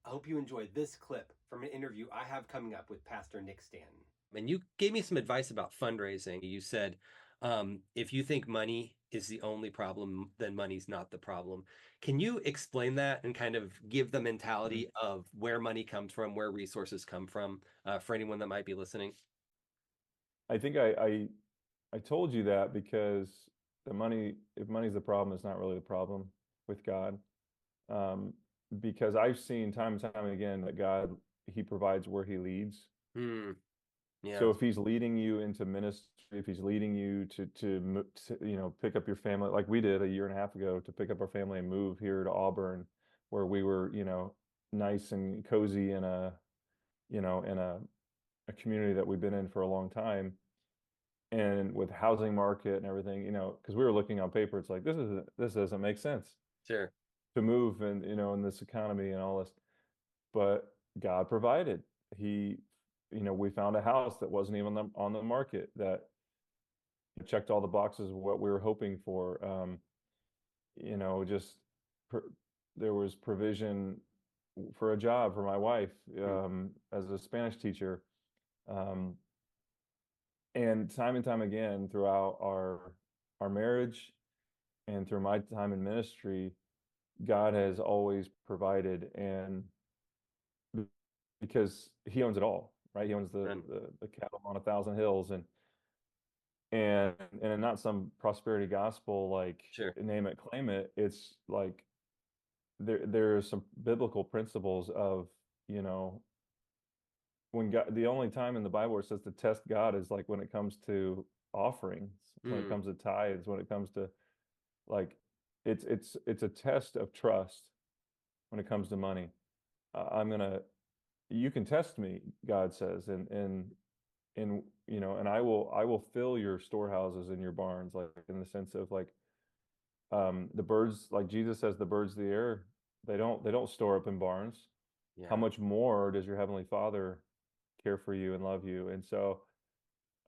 I hope you enjoyed this clip from an interview I have coming up with Pastor Nick Stanton. And you gave me some advice about fundraising. You said, if you think money is the only problem, then money's not the problem. Can you explain that and kind of give the Mhm. mentality of where money comes from, where resources come from, for anyone that might be listening? I think I told you that because if money's the problem, it's not really the problem with God. Um, because I've seen time and time again that God, he provides where he leads. Hmm. So Yeah. if he's leading you into ministry, if he's leading you to pick up your family, like we did a year and a half ago, to pick up our family and move here to Auburn, where we were, nice and cozy in a community that we've been in for a long time. And with housing market and everything, because we were looking on paper, it's like this doesn't make sense Sure. to move and in this economy and all this. But God provided. We found a house that wasn't even on the market that checked all the boxes of what we were hoping for. Just pr there was provision for a job for my wife Hmm. as a Spanish teacher. Um, and time again throughout our marriage and through my time in ministry, God has always provided, and because he owns it all, right? He owns the And the, the cattle on a thousand hills, and not some prosperity gospel like sure. name it, claim it. It's like there's some biblical principles of, you know, when God, the only time in the Bible where it says to test God is like when it comes to offerings, when it Hmm. comes to tithes, when it comes to like it's a test of trust when it comes to money. I'm gonna You can test me, God says, and I will fill your storehouses and your barns, like in the sense of like the birds, like Jesus says, the birds of the air, they don't store up in barns. How Yeah. much more does your heavenly Father care for you and love you? And so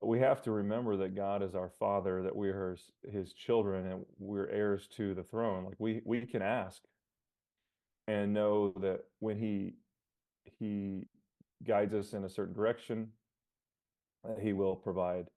we have to remember that God is our Father, that we are his children, and we're heirs to the throne. Like we can ask and know that when he guides us in a certain direction, he will provide.